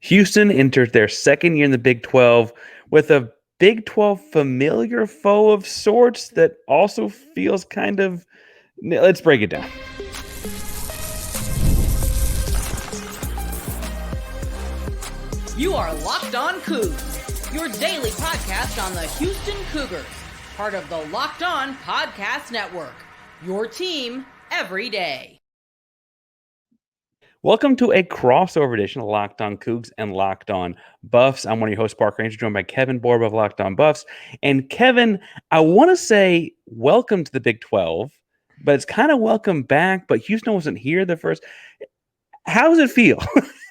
Houston enters their second year in the Big 12 with a Big 12 familiar foe of sorts that also feels kind of. Let's break it down. You are Locked On Coogs, your daily podcast on the Houston Cougars, part of the Locked On Podcast Network, your team every day. Welcome to a crossover edition of Locked On Coogs and Locked On Buffs. I'm one of your hosts, Parker Ranger, joined by Kevin Borb of Locked On Buffs. And Kevin, I want to say welcome to the Big 12, but it's kind of welcome back, but Houston wasn't here the first. How does it feel?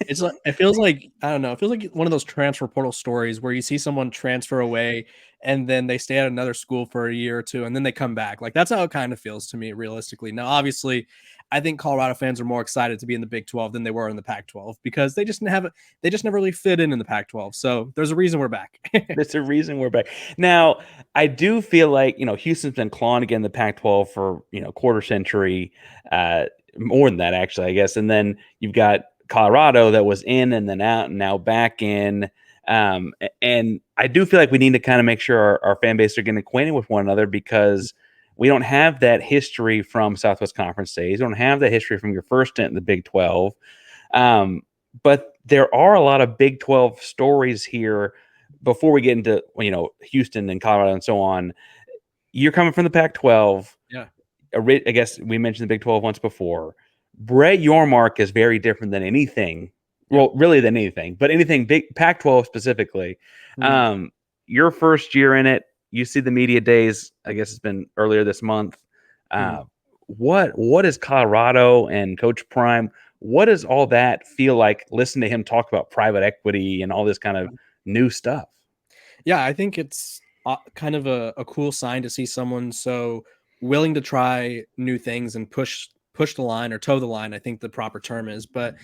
It feels like, I don't know, it feels like one of those transfer portal stories where you see someone transfer away and then they stay at another school for a year or two and then they come back. Like, that's how it kind of feels to me, realistically. Now, obviously, I think Colorado fans are more excited to be in the Big 12 than they were in the Pac-12 because they just never really fit in the Pac-12. So there's a reason we're back. There's a reason we're back. Now, I do feel like, Houston's been clawing again the Pac-12 for, quarter century, more than that, actually, I guess. And then you've got Colorado that was in and then out and now back in. And I do feel like we need to kind of make sure our fan base are getting acquainted with one another because we don't have that history from Southwest Conference days. We don't have that history from your first stint in the Big 12. But there are a lot of Big 12 stories here before we get into, Houston and Colorado and so on. You're coming from the Pac-12. Yeah. I guess we mentioned the Big 12 once before. Brett Yormark is very different than anything. Well, really than anything, but anything big Pac-12 specifically. Mm-hmm. Your first year in it, you see the media days. I guess it's been earlier this month. What is Colorado and Coach Prime? What does all that feel like? Listen to him talk about private equity and all this kind of new stuff. Yeah, I think it's kind of a cool sign to see someone so willing to try new things and push the line or toe the line, I think the proper term is. But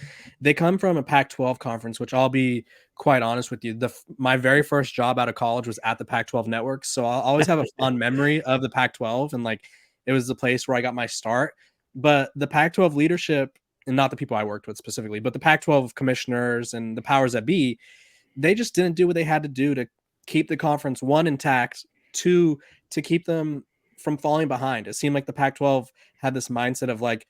they come from a Pac-12 conference, which I'll be quite honest with you. My very first job out of college was at the Pac-12 network. So I'll always have a fond memory of the Pac-12. And like, it was the place where I got my start. But the Pac-12 leadership, and not the people I worked with specifically, but the Pac-12 commissioners and the powers that be, they just didn't do what they had to do to keep the conference, one, intact, two, to keep them from falling behind. It seemed like the Pac-12 had this mindset of like,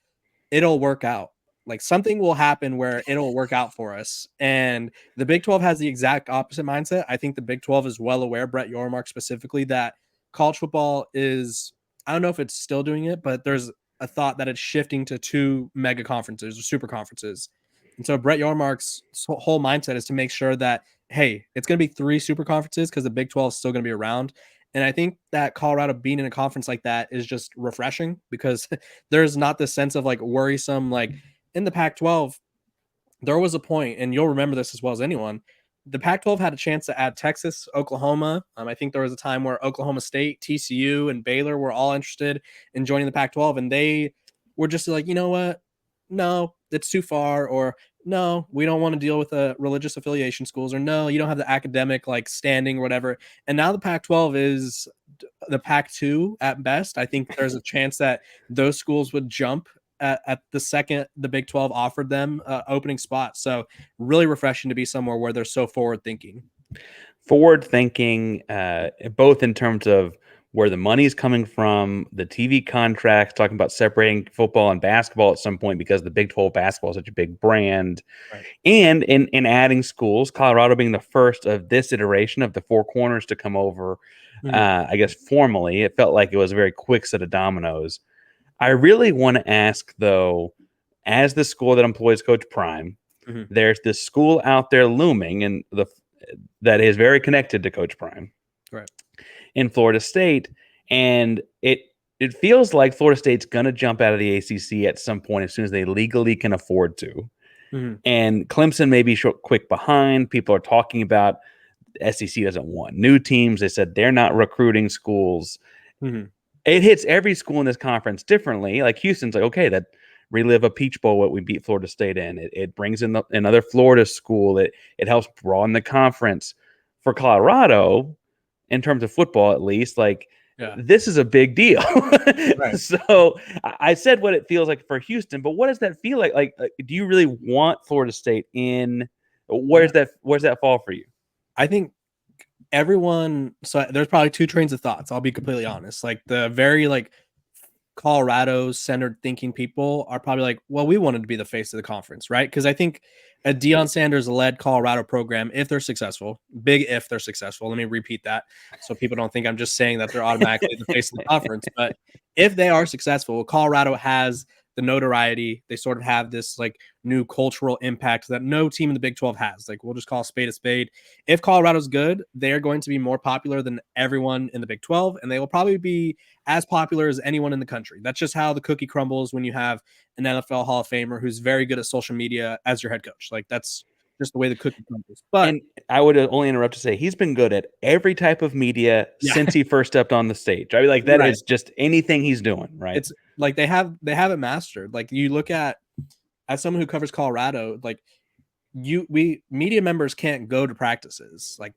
it'll work out. Like, something will happen where it'll work out for us. And the Big 12 has the exact opposite mindset. I think the Big 12 is well aware, Brett Yormark specifically, that college football is, I don't know if it's still doing it, but there's a thought that it's shifting to 2 mega conferences or super conferences. And so Brett Yormark's whole mindset is to make sure that, hey, it's going to be 3 super conferences because the Big 12 is still going to be around. And I think that Colorado being in a conference like that is just refreshing because there's not this sense of like worrisome, like in the Pac-12, there was a point, and you'll remember this as well as anyone, the Pac-12 had a chance to add Texas, Oklahoma. I think there was a time where Oklahoma State, TCU, and Baylor were all interested in joining the Pac-12, and they were just like, you know what? No, it's too far, or no, we don't want to deal with religious affiliation schools, or no, you don't have the academic like standing or whatever. And now the Pac-12 is the Pac-2 at best. I think there's a chance that those schools would jump at the second the Big 12 offered them opening spots. So really refreshing to be somewhere where they're so forward thinking, both in terms of where the money is coming from, the TV contracts, talking about separating football and basketball at some point because the Big 12 basketball is such a big brand, right. And in adding schools, Colorado being the first of this iteration of the Four Corners to come over, I guess formally, it felt like it was a very quick set of dominoes. I really want to ask, though, as the school that employs Coach Prime, there's this school out there looming and that is very connected to Coach Prime. Right. In Florida State, and it feels like Florida State's going to jump out of the ACC at some point as soon as they legally can afford to. And Clemson may be quick behind. People are talking about SEC doesn't want new teams. They said they're not recruiting schools. It hits every school in this conference differently. Like Houston's like, okay, that relive a Peach Bowl, what we beat Florida State in. It brings in another Florida school. It helps broaden the conference. For Colorado, in terms of football, at least, this is a big deal. Right. So I said what it feels like for Houston, but what does that feel like? Do you really want Florida State in Where's that fall for you? I think everyone. So there's probably two trains of thoughts. I'll be completely honest. Like the very like Colorado centered thinking people are probably like, well, we wanted to be the face of the conference, right? Because I think a Deion Sanders led Colorado program, if they're successful, big if they're successful. Let me repeat that so people don't think I'm just saying that they're automatically the face of the conference. But if they are successful, Colorado has the notoriety. They sort of have this like new cultural impact that no team in the Big 12 has. Like we'll just call a spade a spade. If Colorado's good, they're going to be more popular than everyone in the Big 12, and they will probably be as popular as anyone in the country. That's just how the cookie crumbles when you have an NFL Hall of Famer who's very good at social media as your head coach. Like that's just the way the cookie crumbles. But and I would only interrupt to say he's been good at every type of media since he first stepped on the stage. I mean, like that is just anything he's doing, right? It's like they have it mastered. Like you look at as someone who covers Colorado, like we media members can't go to practices. Like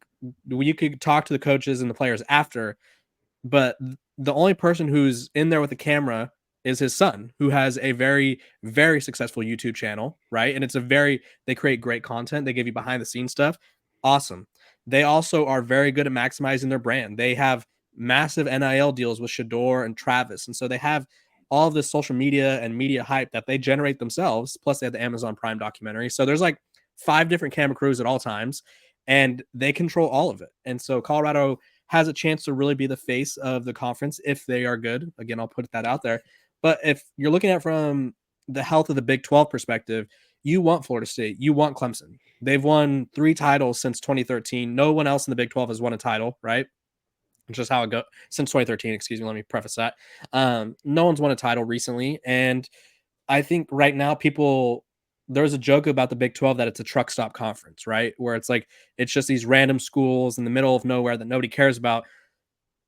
you could talk to the coaches and the players after, but the only person who's in there with the camera is his son, who has a very, very successful YouTube channel, right? And they create great content. They give you behind the scenes stuff. Awesome. They also are very good at maximizing their brand. They have massive NIL deals with Shador and Travis. And so they have all of this social media and media hype that they generate themselves. Plus they have the Amazon Prime documentary. So there's like 5 different camera crews at all times, and they control all of it. And so Colorado has a chance to really be the face of the conference if they are good. Again, I'll put that out there. But if you're looking at from the health of the Big 12 perspective, you want Florida State, you want Clemson. They've won 3 titles since 2013. No one else in the Big 12 has won a title, right? Which is how it goes since 2013. Excuse me. Let me preface that. No one's won a title recently. And I think right now there's a joke about the Big 12 that it's a truck stop conference, right? Where it's like, it's just these random schools in the middle of nowhere that nobody cares about.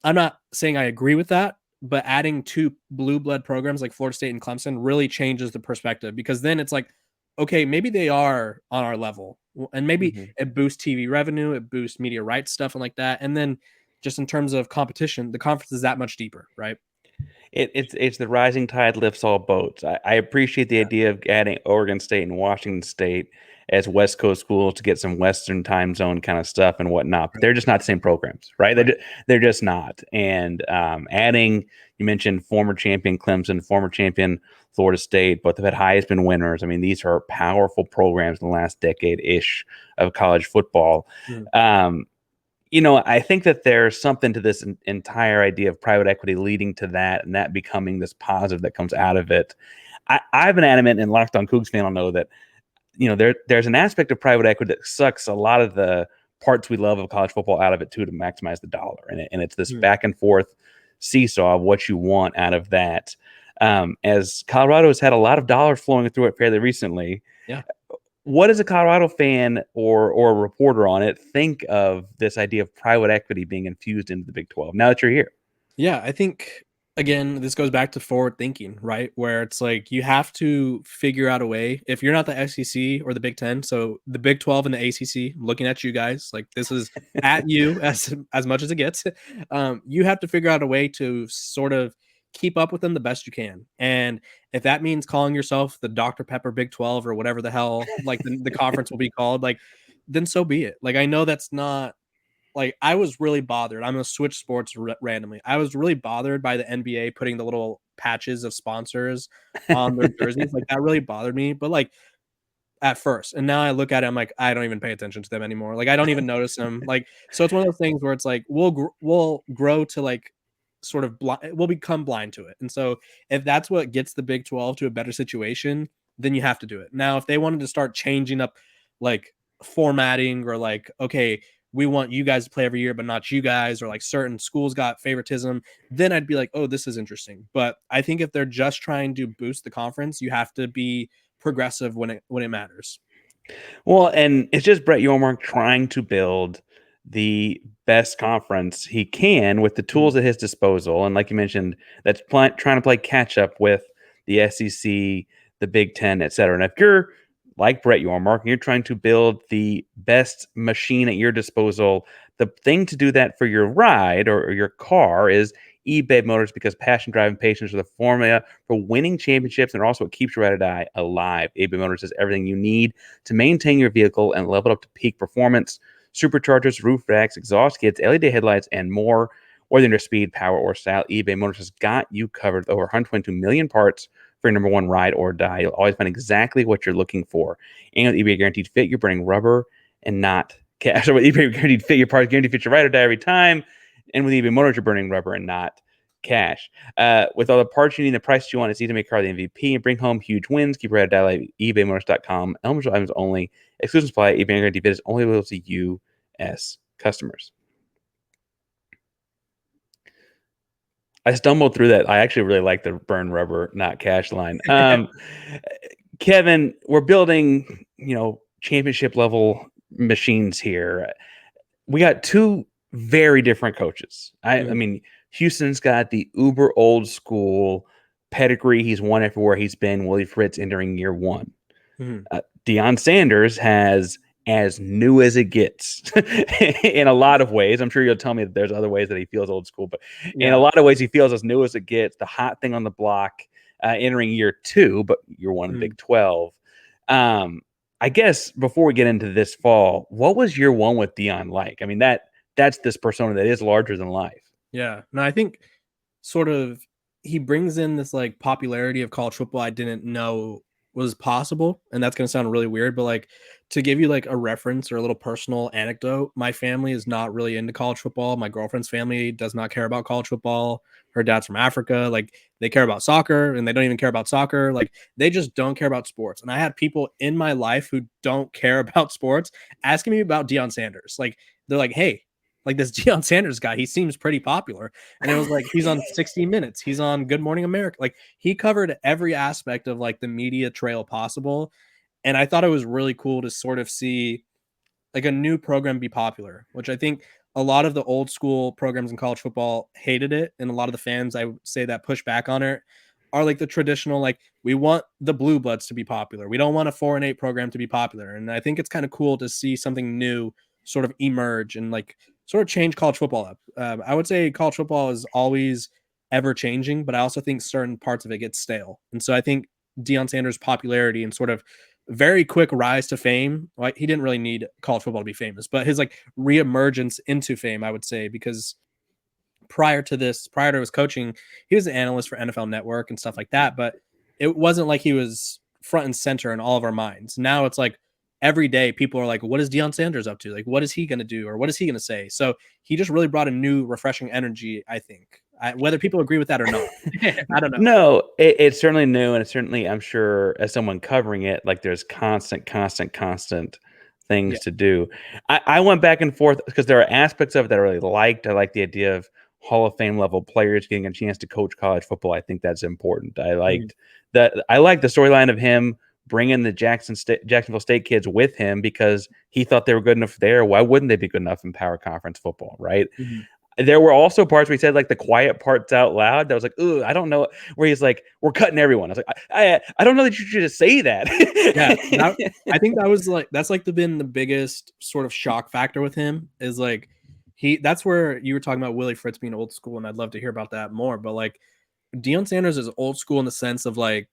I'm not saying I agree with that, but adding 2 blue blood programs like Florida State and Clemson really changes the perspective, because then it's like, okay, maybe they are on our level, and maybe it boosts TV revenue, it boosts media rights stuff and like that. And then just in terms of competition, the conference is that much deeper, right? It's the rising tide lifts all boats. I appreciate the idea of adding Oregon State and Washington State as West Coast schools to get some Western time zone kind of stuff and whatnot, but they're just not the same programs, right? They're just not. And adding, you mentioned former champion Clemson, former champion Florida State, both have had Heisman winners. I mean, these are powerful programs in the last decade-ish of college football. I think that there's something to this entire idea of private equity leading to that, and that becoming this positive that comes out of it. I've been adamant, and Locked On Coogs fan will know that, there's an aspect of private equity that sucks a lot of the parts we love of college football out of it too, to maximize the dollar. And it's this back and forth seesaw of what you want out of that. As Colorado has had a lot of dollars flowing through it fairly recently. Yeah. What does a Colorado fan or a reporter on it think of this idea of private equity being infused into the Big 12 now that you're here? Yeah, I think, again, this goes back to forward thinking, right? Where it's like you have to figure out a way. If you're not the SEC or the Big 10, so the Big 12 and the ACC, I'm looking at you guys, like this is at you as much as it gets. You have to figure out a way to sort of keep up with them the best you can. And if that means calling yourself the Dr. Pepper Big 12 or whatever the hell, like the conference will be called, like, then so be it. Like, I know that's not, like, I was really bothered. I'm going to switch sports randomly. I was really bothered by the NBA putting the little patches of sponsors on their jerseys. Like, that really bothered me. But like at first, and now I look at it, I'm like, I don't even pay attention to them anymore. Like, I don't even notice them. Like, so it's one of those things where it's like, we'll grow to like, sort of we'll become blind to it. And so if that's what gets the Big 12 to a better situation, then you have to do it. Now, if they wanted to start changing up like formatting, or like, okay, we want you guys to play every year, but not you guys, or like certain schools got favoritism, then I'd be like, oh, this is interesting. But I think if they're just trying to boost the conference, you have to be progressive when it matters. Well, and it's just Brett Yormark trying to build the best conference he can with the tools at his disposal. And like you mentioned, that's trying to play catch up with the SEC, the Big 10, et cetera. And if you're like Brett Yormark and you're trying to build the best machine at your disposal, the thing to do that for your ride or your car is eBay Motors, because passion, drive, and patience are the formula for winning championships, and also what keeps your ride or die alive. eBay Motors has everything you need to maintain your vehicle and level up to peak performance. Superchargers, roof racks, exhaust kits, LED headlights, and more. Whether in your speed, power, or style, eBay Motors has got you covered with over 122 million parts for your number one ride or die. You'll always find exactly what you're looking for. And with eBay Guaranteed Fit, you're burning rubber and not cash. So with eBay Guaranteed Fit, your parts guaranteed fit your ride or die every time. And with eBay Motors, you're burning rubber and not cash. With all the parts you need and the price you want, it's easy to make car the MVP and bring home huge wins. Keep your ride or die like ebaymotors.com. Eligible items only. Exclusions apply. eBay Guaranteed Fit is only available to U.S. customers. I stumbled through that. I actually really like the burn rubber, not cash line. Kevin, we're building, championship level machines here. We got two very different coaches. I mean, Houston's got the uber old school pedigree. He's won everywhere he's been. Willie Fritz entering year one. Deion Sanders has as new as it gets in a lot of ways. I'm sure you'll tell me that there's other ways that he feels old school, but in a lot of ways he feels as new as it gets. The hot thing on the block entering year two, but year one in Big 12. I guess before we get into this fall, what was year one with Deion like? I mean, that's this persona that is larger than life. Yeah. No, I think sort of he brings in this like popularity of college football I didn't know was possible, and that's going to sound really weird, but like to give you like a reference or a little personal anecdote, my family is not really into college football. My girlfriend's family does not care about college football. Her dad's from Africa. Like they care about soccer, and they don't even care about soccer. Like they just don't care about sports. And I had people in my life who don't care about sports asking me about Deion Sanders. Like they're like, hey, like this Deion Sanders guy, he seems pretty popular. And it was like, he's on 60 Minutes. He's on Good Morning America. Like he covered every aspect of like the media trail possible. And I thought it was really cool to sort of see like a new program be popular, which I think a lot of the old school programs in college football hated it. And a lot of the fans, I would say, that push back on it are like the traditional, like we want the Blue Bloods to be popular. We don't want a 4-8 program to be popular. And I think it's kind of cool to see something new sort of emerge and like sort of change college football up. I would say college football is always ever changing, but I also think certain parts of it get stale. And so I think Deion Sanders' popularity and sort of very quick rise to fame, like he didn't really need college football to be famous, but his like reemergence into fame, I would say, because prior to his coaching, he was an analyst for NFL Network and stuff like that, but it wasn't like he was front and center in all of our minds. Now it's like, every day people are like, what is Deion Sanders up to? Like, what is he going to do? Or what is he going to say? So he just really brought a new refreshing energy, I think, whether people agree with that or not. I don't know. No, it's certainly new. And it's certainly, I'm sure as someone covering it, like there's constant things to do. I went back and forth because there are aspects of it that I really liked. I like the idea of Hall of Fame level players getting a chance to coach college football. I think that's important. I liked that. I like the storyline of him bringing the Jacksonville State kids with him because he thought they were good enough there. Why wouldn't they be good enough in power conference football, right? There were also parts where he said like the quiet parts out loud that was like, ooh, I don't know, where he's like, we're cutting everyone. I was like, I don't know that you should just say that. I think that was like, that's like been the biggest sort of shock factor with him is like, that's where you were talking about Willie Fritz being old school. And I'd love to hear about that more, but like Deion Sanders is old school in the sense of like,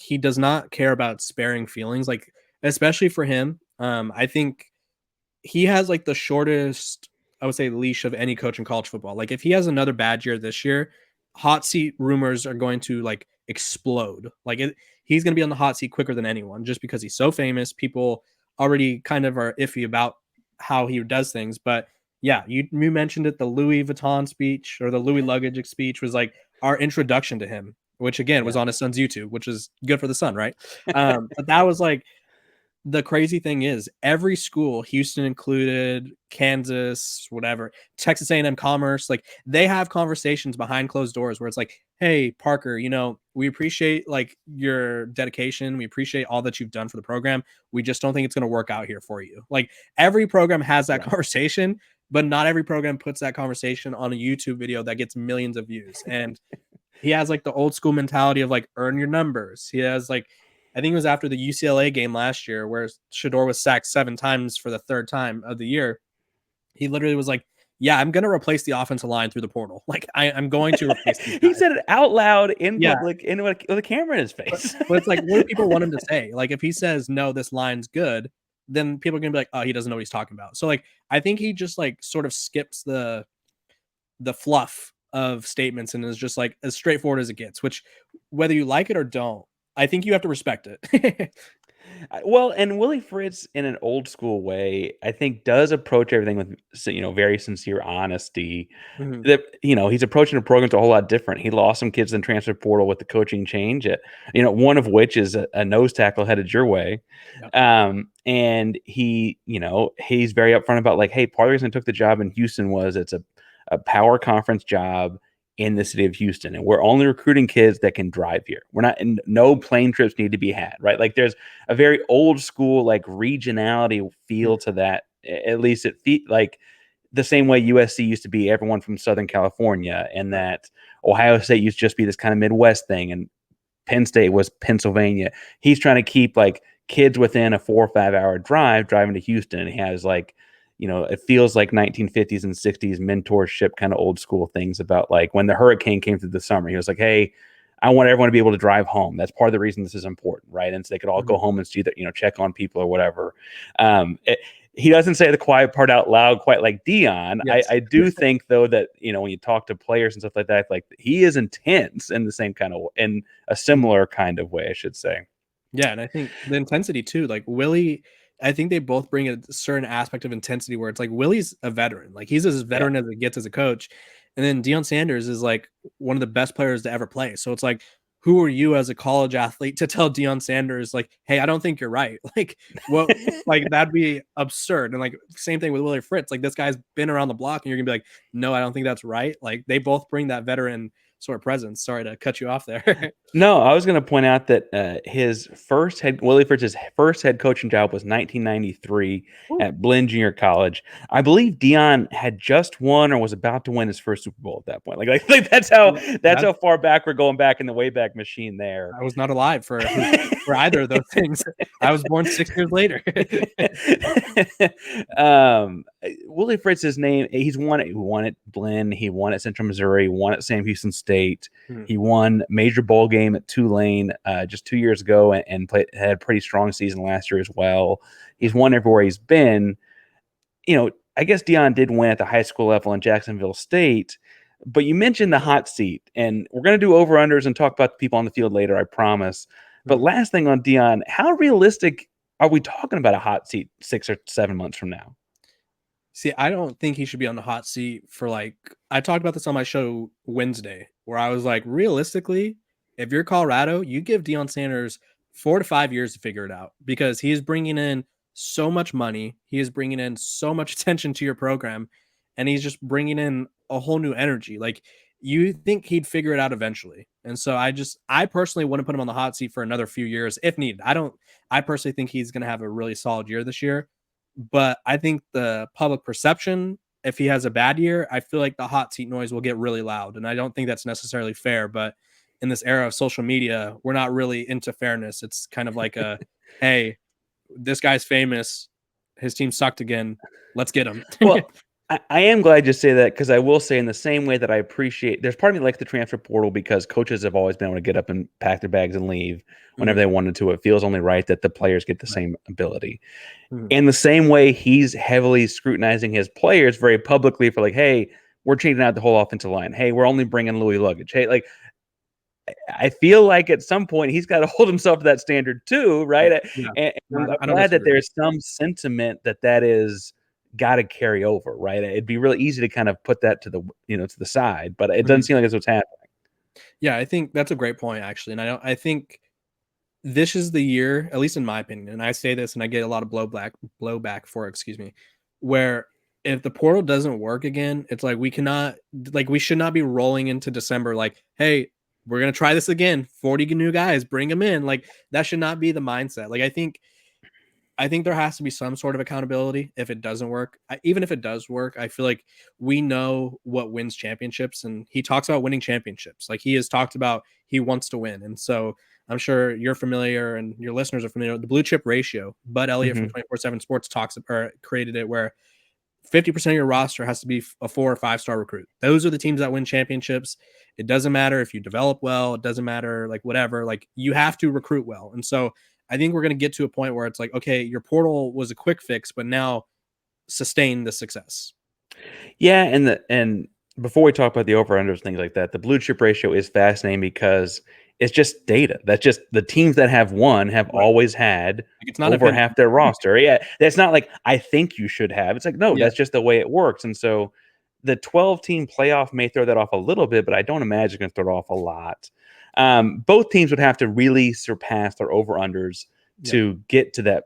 he does not care about sparing feelings, like especially for him. I think he has like the shortest, I would say, leash of any coach in college football. Like if he has another bad year this year, hot seat rumors are going to like explode. Like he's going to be on the hot seat quicker than anyone just because he's so famous. People already kind of are iffy about how he does things. But yeah, you mentioned it. The Louis Vuitton speech or the Louis luggage speech was like our introduction to him, which again was on his son's YouTube, which is good for the son, right? But that was like, the crazy thing is every school, Houston included, Kansas, whatever, Texas A&M Commerce, like they have conversations behind closed doors where it's like, hey, Parker, we appreciate like your dedication. We appreciate all that you've done for the program. We just don't think it's going to work out here for you. Like every program has that conversation, but not every program puts that conversation on a YouTube video that gets millions of views. And he has like the old school mentality of like earn your numbers. He has like, I think it was after the UCLA game last year where Shador was sacked 7 times for the 3rd time of the year. He literally was like, yeah, I'm going to replace the offensive line through the portal. Like I'm going to replace these He guys. said it out loud in public with a camera in his face. But it's like, what do people want him to say? Like, if he says, no, this line's good, then people are going to be like, oh, he doesn't know what he's talking about. So like, I think he just like sort of skips the fluff of statements and is just like as straightforward as it gets, which whether you like it or don't, I think you have to respect it. Well, and Willie Fritz, in an old school way, I think does approach everything with very sincere honesty. Mhm. That he's approaching the programs a whole lot different. He lost some kids in transfer portal with the coaching change. One of which is a nose tackle headed your way. Yep. And he's very upfront about like, hey, part of the reason I took the job in Houston was it's a power conference job in the city of Houston, and we're only recruiting kids that can drive here. We're not, and no plane trips need to be had, right? Like there's a very old school like regionality feel to that. At least it like the same way USC used to be everyone from Southern California, and that Ohio State used to just be this kind of Midwest thing, and Penn State was Pennsylvania. He's trying to keep like kids within a 4 or 5 hour drive driving to Houston, and he has like it feels like 1950s and 60s mentorship kind of old school things about like when the hurricane came through the summer. He was like, hey, I want everyone to be able to drive home. That's part of the reason this is important, right? And so they could all go home and see that, check on people or whatever. He doesn't say the quiet part out loud quite like Deion. Yes. I do think, though, that, when you talk to players and stuff like that, like he is intense in the same kind of, in a similar kind of way, I should say. Yeah, and I think the intensity too, like Willie, I think they both bring a certain aspect of intensity where it's like Willie's a veteran. Like he's as veteran as it gets as a coach. And then Deion Sanders is like one of the best players to ever play. So it's like, who are you as a college athlete to tell Deion Sanders, like, hey, I don't think you're right. Like, what, like, that'd be absurd. And like, same thing with Willie Fritz. Like, this guy's been around the block and you're gonna be like, no, I don't think that's right. Like, they both bring that veteran sort of presence. Sorry to cut you off there. No, I was going to point out that Willie Fritz's first head coaching job was 1993 at Blinn Junior College. I believe Deion had just won or was about to win his first Super Bowl at that point. Like that's how far back we're going back in the Wayback Machine there. I was not alive for either of those things. I was born 6 years later. Willie Fritz's name, he won at Blinn, he won at Central Missouri, won at Sam Houston State. He won major bowl game at Tulane just 2 years ago and had a pretty strong season last year as well. He's won everywhere he's been. I guess Deion did win at the high school level in Jacksonville State, but you mentioned the hot seat, and we're going to do over-unders and talk about the people on the field later, I promise. But last thing on Deion, how realistic are we talking about a hot seat 6 or 7 months from now? See, I don't think he should be on the hot seat for I talked about this on my show Wednesday, where I was like, realistically, if you're Colorado, you give Deion Sanders 4 to 5 years to figure it out, because he is bringing in so much money. He is bringing in so much attention to your program, and he's just bringing in a whole new energy. Like, you think he'd figure it out eventually. And so I personally wouldn't put him on the hot seat for another few years if needed. I personally think he's going to have a really solid year this year. But I think the public perception, if he has a bad year, I feel like the hot seat noise will get really loud. And I don't think that's necessarily fair. But in this era of social media, we're not really into fairness. It's kind of like hey, this guy's famous. His team sucked again. Let's get him. Well, I am glad you say that, because I will say, in the same way that I appreciate, there's part of me like the transfer portal, because coaches have always been able to get up and pack their bags and leave whenever they wanted to. It feels only right that the players get the same ability. In the same way, he's heavily scrutinizing his players very publicly for like, hey, we're changing out the whole offensive line. Hey, we're only bringing Louis luggage. Hey, like, I feel like at some point he's got to hold himself to that standard too, right? Yeah. And I'm glad that there's some sentiment that is got to carry over, right? It'd be really easy to kind of put that to the to the side, but it doesn't seem like that's what's happening. Yeah, I think that's a great point, actually, and I think this is the year, at least in my opinion, and I say this and I get a lot of blowback for it, excuse me, where if the portal doesn't work again, it's like we should not be rolling into December like, hey, we're gonna try this again, 40 new guys, bring them in. Like, that should not be the mindset. Like, I think there has to be some sort of accountability if it doesn't work. Even if it does work, I feel like we know what wins championships, and he talks about winning championships. Like, he has talked about he wants to win. And so I'm sure you're familiar and your listeners are familiar with the blue chip ratio. Bud Elliott from 24/7 Sports created it, where 50% of your roster has to be a 4 or 5-star recruit. Those are the teams that win championships. It doesn't matter if you develop well. It doesn't matter like whatever. Like you have to recruit well. And so I think we're going to get to a point where it's like, okay, your portal was a quick fix, but now sustain the success. Yeah, and before we talk about the over-unders, things like that, the blue chip ratio is fascinating because it's just data. That's just the teams that have won have always had like it's not over half their roster. Yeah, that's not like I think you should have. It's like, no, that's just the way it works. And so the 12-team playoff may throw that off a little bit, but I don't imagine it's going to throw it off a lot. Both teams would have to really surpass their over-unders to get to that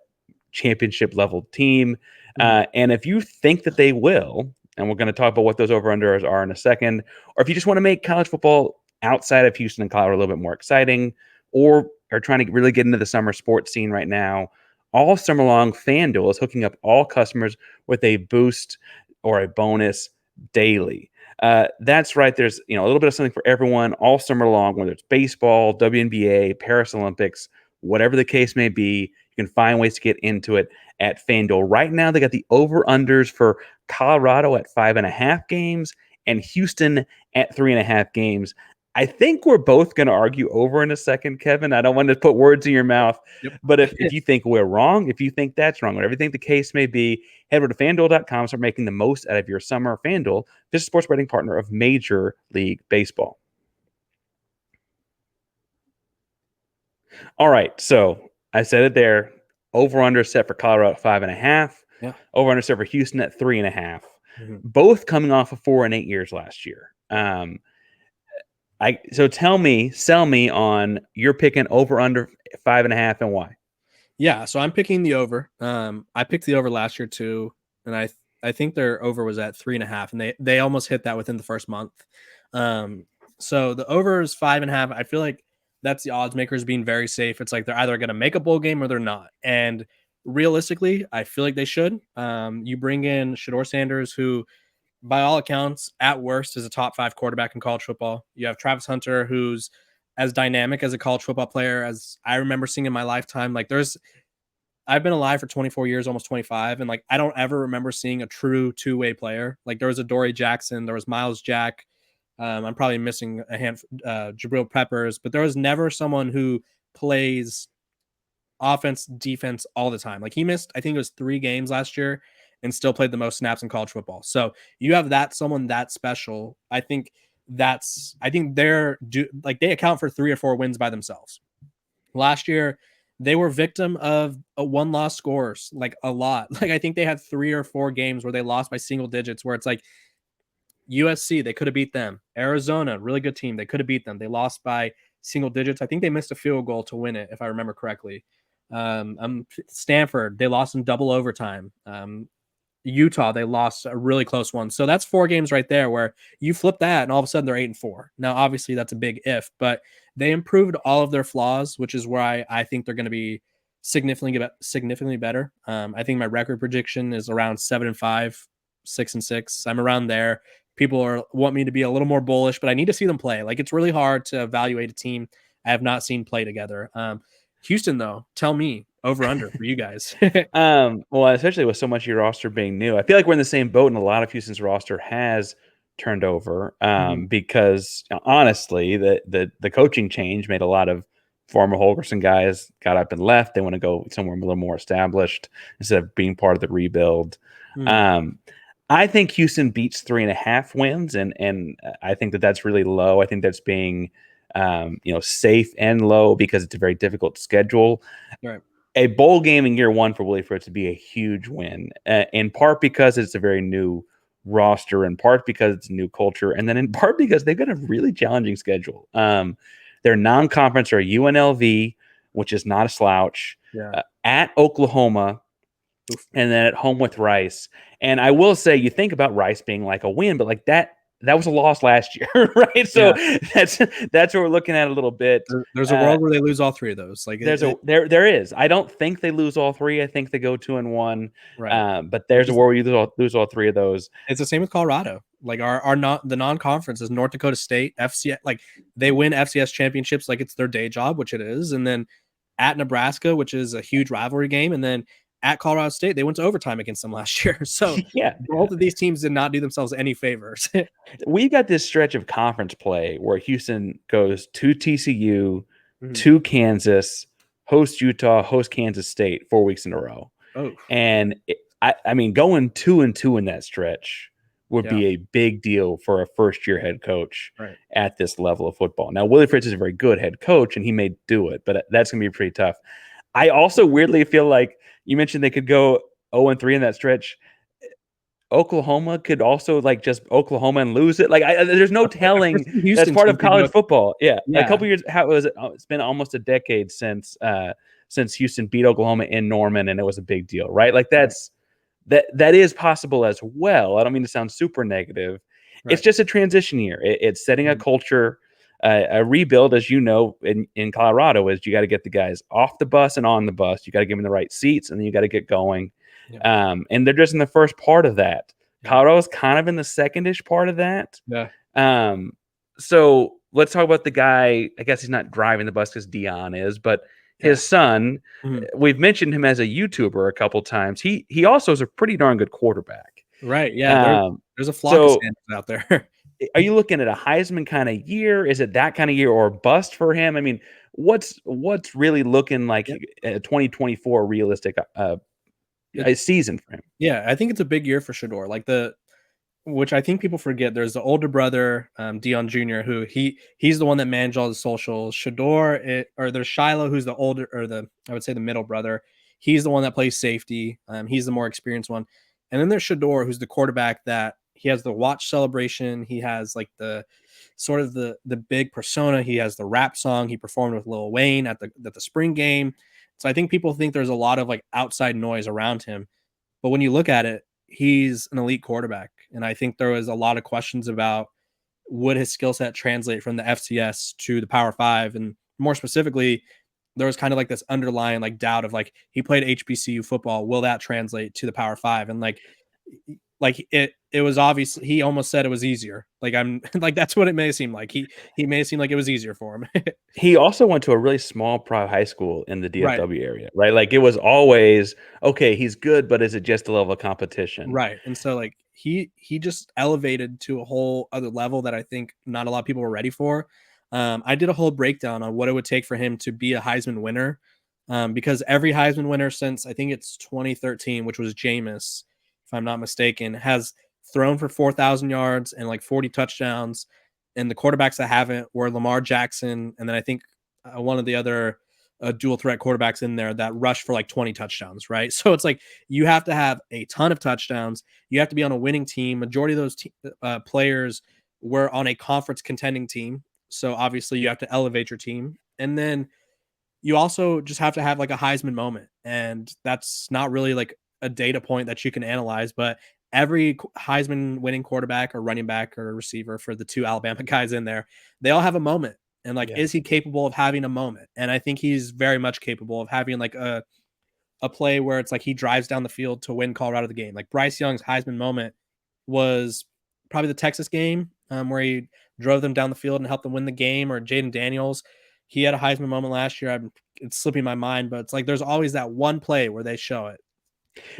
championship level team. And if you think that they will, and we're going to talk about what those over-unders are in a second, or if you just want to make college football outside of Houston and Colorado a little bit more exciting, or are trying to really get into the summer sports scene right now, all summer long, FanDuel is hooking up all customers with a boost or a bonus daily. That's right. There's a little bit of something for everyone all summer long, whether it's baseball, WNBA, Paris Olympics, whatever the case may be. You can find ways to get into it at FanDuel. Right now, they got the over-unders for Colorado at 5.5 games and Houston at 3.5 games. I think we're both going to argue over in a second, Kevin. I don't want to put words in your mouth, but if you think we're wrong, if you think that's wrong, whatever you think the case may be, head over to FanDuel.com. Start making the most out of your summer. FanDuel, this sports betting partner of Major League Baseball. All right, so I said it there. Over-under set for Colorado at 5.5. Yeah. Over-under set for Houston at 3.5. Both coming off of 4 and 8 years last year. So sell me on you're picking over-under 5.5 and why? Yeah, so I'm picking the over. I picked the over last year too, and I think their over was at 3.5, and they almost hit that within the first month. So the over is 5.5. I feel like that's the odds makers being very safe. It's like they're either going to make a bowl game or they're not. And realistically, I feel like they should. You bring in Deion Sanders, who, by all accounts, at worst, is a top 5 quarterback in college football. You have Travis Hunter, who's as dynamic as a college football player as I remember seeing in my lifetime. Like I've been alive for 24 years, almost 25. And like, I don't ever remember seeing a true 2-way player. Like there was a Dory Jackson, there was Miles Jack. I'm probably missing a handful, Jabril Peppers, but there was never someone who plays offense, defense all the time. Like he missed, I think it was 3 games last year and still played the most snaps in college football. So you have someone that special. I think they account for 3 or 4 wins by themselves. Last year, they were victim of a 1-loss scores, like a lot. Like I think they had 3 or 4 games where they lost by single digits, where it's like USC, they could have beat them. Arizona, really good team. They could have beat them. They lost by single digits. I think they missed a field goal to win it, if I remember correctly. Stanford, they lost in double overtime. Utah, they lost a really close one. So that's 4 games right there where you flip that and all of a sudden they're 8-4. Now, obviously that's a big if, but they improved all of their flaws, which is where I think they're going to be significantly better. I think my record prediction is around 7-5, 6-6. I'm around there. People want me to be a little more bullish, but I need to see them play. Like it's really hard to evaluate a team I have not seen play together. Houston, though, tell me over under for you guys. Well, especially with so much of your roster being new, I feel like we're in the same boat, and a lot of Houston's roster has turned over because honestly, the coaching change made a lot of former Holgorsen guys got up and left. They want to go somewhere a little more established instead of being part of the rebuild. I think Houston beats 3.5 wins, and I think that's really low. I think that's being safe and low because it's a very difficult schedule. Right. A bowl game in year 1 for Willie for it to be a huge win, in part because it's a very new roster, in part because it's a new culture, and then in part because they've got a really challenging schedule. Their non-conference are UNLV, which is not a slouch, at Oklahoma, and then at home with Rice. And I will say, you think about Rice being like a win, but like that was a loss last year, right? So that's what we're looking at a little bit. There's a world where they lose all 3 of those. Like there is. I don't think they lose all 3. I think they go 2-1. Right. But there's a world where you lose all 3 of those. It's the same with Colorado. Like the non-conference is North Dakota State, FCS. Like they win FCS championships like it's their day job, which it is, and then at Nebraska, which is a huge rivalry game, and then at Colorado State, they went to overtime against them last year. So yeah, both of these teams did not do themselves any favors. we got this stretch of conference play where Houston goes to TCU, Mhm. to Kansas, host Utah, host Kansas State 4 weeks in a row. Oh, And I mean, going 2-2 in that stretch would be a big deal for a first-year head coach at this level of football. Now, Willie Fritz is a very good head coach, and he may do it, but that's going to be pretty tough. I also weirdly feel like you mentioned they could go 0-3 in that stretch. Oklahoma could also like just Oklahoma and lose it. Like there's no telling. That's part of college football. Yeah. A couple years. How was it? It's been almost a decade since Houston beat Oklahoma in Norman, and it was a big deal, right? Like that is possible as well. I don't mean to sound super negative. It's just a transition year. It's setting a culture. A rebuild, as you know, in Colorado, is you got to get the guys off the bus and on the bus. You got to give them the right seats, and then you got to get going. And they're just in the first part of that. Colorado's kind of in the secondish part of that. So let's talk about the guy. I guess he's not driving the bus because Deion is, but his son. We've mentioned him as a YouTuber a couple times. He also is a pretty darn good quarterback. Right. Yeah. There's a flock of Sanders out there. Are you looking at a Heisman kind of year? Is it that kind of year or bust for him? I mean, what's really looking like a 2024 realistic a season for him? Yeah, I think it's a big year for Shedeur. Like which I think people forget. There's the older brother, Deion Jr., who he's the one that managed all the socials. Shedeur, or there's Shiloh, who's the older, or I would say the middle brother. He's the one that plays safety. He's the more experienced one. And then there's Shedeur, who's the quarterback that he has the watch celebration. He has like the sort of the big persona. He has the rap song he performed with Lil Wayne at the spring game. So I think people think there's a lot of like outside noise around him. But when you look at it, he's an elite quarterback. And I think there was a lot of questions about would his skill set translate from the FCS to the Power 5? And more specifically, there was kind of like this underlying like doubt of like he played HBCU football. Will that translate to the Power 5? And like it was obvious. He almost said it was easier. Like I'm like that's what it may seem like. He made it seem like it was easier for him. He also went to a really small private high school in the DFW area, right? Like it was always okay. He's good, but is it just a level of competition? Right. And so like he just elevated to a whole other level that I think not a lot of people were ready for. I did a whole breakdown on what it would take for him to be a Heisman winner, because every Heisman winner since I think it's 2013, which was Jameis, if I'm not mistaken, has thrown for 4,000 yards and like 40 touchdowns. And the quarterbacks that haven't were Lamar Jackson. And then I think one of the other dual threat quarterbacks in there that rushed for like 20 touchdowns, right? So it's like you have to have a ton of touchdowns. You have to be on a winning team. Majority of those players were on a conference contending team. So obviously you have to elevate your team. And then you also just have to have like a Heisman moment. And that's not really like a data point that you can analyze, but every Heisman winning quarterback or running back or receiver for the two Alabama guys in there, they all have a moment. And like, is he capable of having a moment? And I think he's very much capable of having like a play where it's like he drives down the field to win Colorado the game. Like Bryce Young's Heisman moment was probably the Texas game where he drove them down the field and helped them win the game, or Jaden Daniels. He had a Heisman moment last year. It's slipping my mind, but it's like there's always that one play where they show it.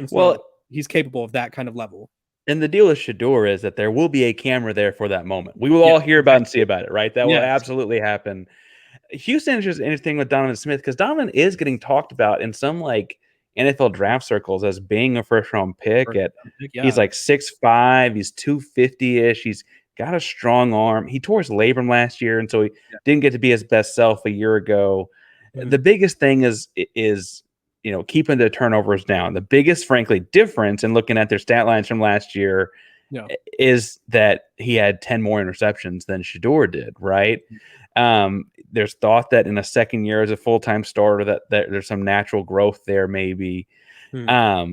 So well, he's capable of that kind of level. And the deal with Shedeur is that there will be a camera there for that moment. We will all hear about and see about it, right? That will absolutely happen. Houston is just interesting with Donovan Smith because Donovan is getting talked about in some like NFL draft circles as being a first-round pick. He's like 6'5", he's 250-ish, he's got a strong arm. He tore his labrum last year, and so he didn't get to be his best self a year ago. The biggest thing is keeping the turnovers down. The biggest, frankly, difference in looking at their stat lines from last year is that he had 10 more interceptions than Shedeur did, right? There's thought that in a second year as a full-time starter that there's some natural growth there maybe. I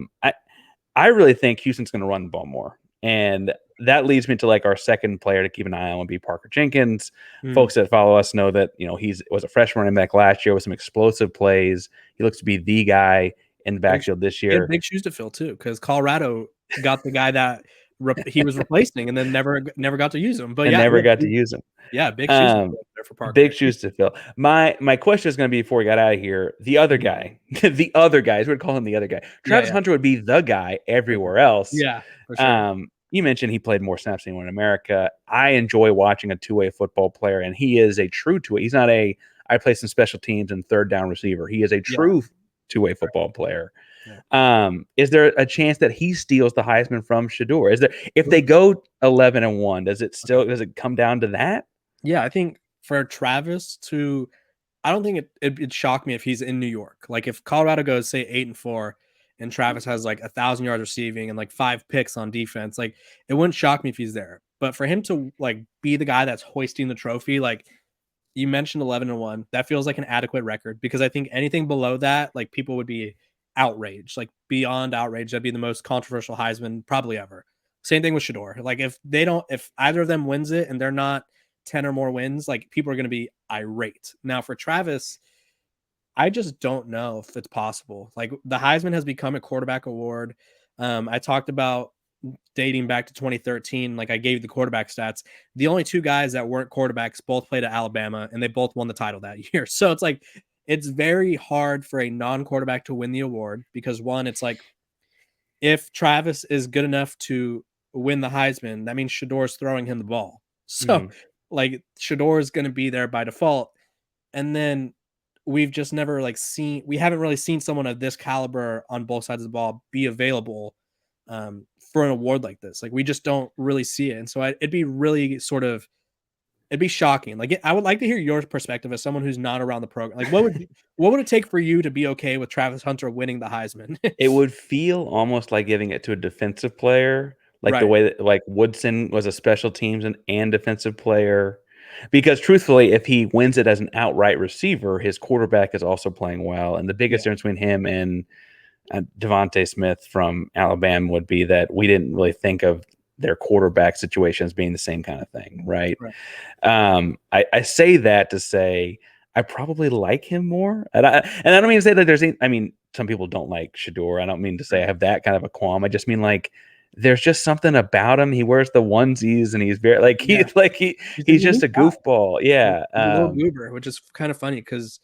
really think Houston's going to run the ball more. And that leads me to like our second player to keep an eye on would be Parker Jenkins. Folks that follow us know that he was a freshman running back last year with some explosive plays. He looks to be the guy in the backfield this year. Big shoes to fill too, because Colorado got the guy that he was replacing, and then never got to use him. But and yeah, never got to use him. Yeah, big shoes to fill there for Parker. Big shoes to fill. My question is going to be before we got out of here. The other guy, the other guys, we'd call him the other guy. Travis Hunter would be the guy everywhere else. Yeah, for sure. You mentioned he played more snaps than anyone in America. I enjoy watching a two-way football player, and he is a true two-way. He's not a I play some special teams and third down receiver. He is a true two-way football player. Yeah. Is there a chance that he steals the Heisman from Shedeur? Is there, if they go 11-1, does it come down to that? Yeah, I think for Travis I don't think it'd shock me if he's in New York. Like if Colorado goes say 8-4 and Travis has like 1,000 yards receiving and like 5 picks on defense, like it wouldn't shock me if he's there. But for him to like be the guy that's hoisting the trophy, like you mentioned 11-1, that feels like an adequate record, because I think anything below that, like people would be outraged, like beyond outraged. That'd be the most controversial Heisman probably ever. Same thing with Shedeur. Like if either of them wins it and they're not 10 or more wins, like people are going to be irate. Now for Travis, I just don't know if it's possible. Like the Heisman has become a quarterback award. I talked about dating back to 2013. Like I gave the quarterback stats. The only 2 guys that weren't quarterbacks both played at Alabama, and they both won the title that year. So it's like, it's very hard for a non-quarterback to win the award, because one, it's like, if Travis is good enough to win the Heisman, that means Shedeur's throwing him the ball. So like Shedeur is going to be there by default. And then we've just never we haven't really seen someone of this caliber on both sides of the ball be available for an award like this. Like we just don't really see it. And so it'd be really it'd be shocking. Like I would like to hear your perspective as someone who's not around the program. Like what would it take for you to be okay with Travis Hunter winning the Heisman? It would feel almost like giving it to a defensive player, like the way that like Woodson was a special teams and defensive player. Because truthfully, if he wins it as an outright receiver, his quarterback is also playing well. And the biggest difference between him and Devontae Smith from Alabama would be that we didn't really think of their quarterback situations being the same kind of thing, right? I say that to say I probably like him more. And I don't mean to say that some people don't like Shedeur. I don't mean to say I have that kind of a qualm. I just mean like there's just something about him. He wears the onesies and he's very he's just a goofball. Yeah. A little goober, which is kind of funny because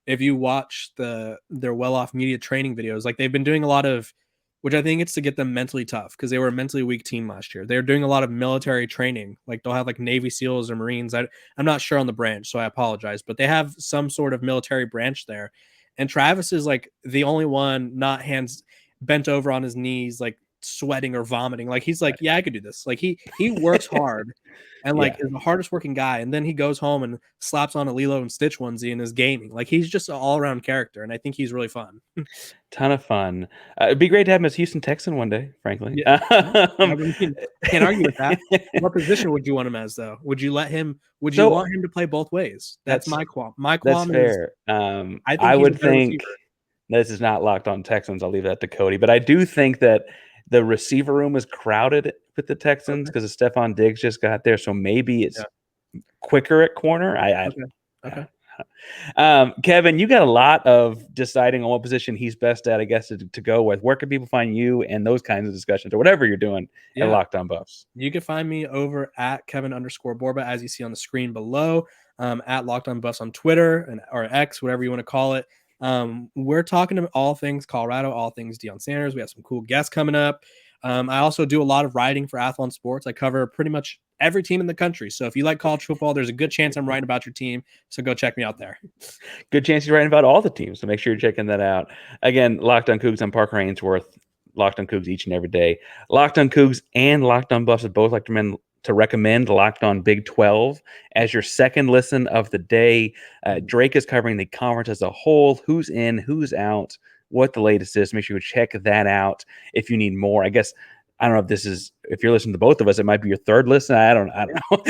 if you watch their well-off media training videos, like they've been doing a lot of, which I think it's to get them mentally tough, because they were a mentally weak team last year. They're doing a lot of military training. Like they'll have like Navy SEALs or Marines. I'm not sure on the branch, so I apologize, but they have some sort of military branch there. And Travis is like the only one not hands bent over on his knees, like sweating or vomiting. Like he's like, yeah, I could do this. Like he works hard and like is the hardest working guy. And then he goes home and slaps on a Lilo and Stitch onesie and is gaming. Like he's just an all around character. And I think he's really fun. Ton of fun. It'd be great to have him as Houston Texan one day, frankly. Yeah. Can't argue with that. What position would you want him as, though? Would you want him to play both ways? That's my qualm. My qualm is fair. I would think this is not Locked On Texans. I'll leave that to Cody. But I do think that the receiver room is crowded with the Texans because Stephon Diggs just got there. So maybe it's quicker at corner. Okay. Kevin, you got a lot of deciding on what position he's best at, I guess, to go with. Where can people find you and those kinds of discussions or whatever you're doing at Locked On Buffs? You can find me over at Kevin_Borba, as you see on the screen below, at Locked On Buffs on Twitter or X, whatever you want to call it. We're talking about all things Colorado, all things Deion Sanders. We have some cool guests coming up. I also do a lot of writing for Athlon Sports. I cover pretty much every team in the country. So if you like college football, there's a good chance I'm writing about your team. So go check me out there. Good chance you're writing about all the teams. So make sure you're checking that out. Again, Locked On Coogs. I'm Parker Ainsworth. Locked On Coogs each and every day. Locked On Coogs and Locked On Buffs would both like to recommend Locked On Big 12 as your second listen of the day. Drake is covering the conference as a whole, who's in, who's out, what the latest is. Make sure you check that out if you need more. I guess I don't know if you're listening to both of us, it might be your third listen. I don't know.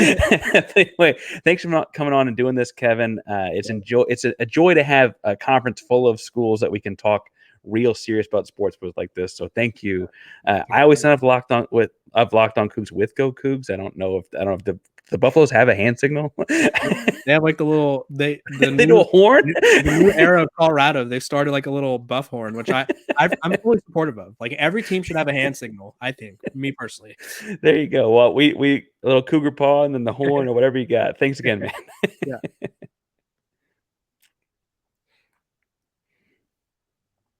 Anyway, thanks for coming on and doing this, Kevin. It's a joy to have a conference full of schools that we can talk real serious about sports with like this. So thank you. I always sign up Locked On Cougs with Go Cougs. I don't know if the The Buffaloes have a hand signal. They have like they do a horn. The new era of Colorado. They've started like a little buff horn, which I'm fully supportive of. Like every team should have a hand signal. I think, me personally. There you go. Well, we a little cougar paw and then the horn or whatever you got. Thanks again, man. Yeah.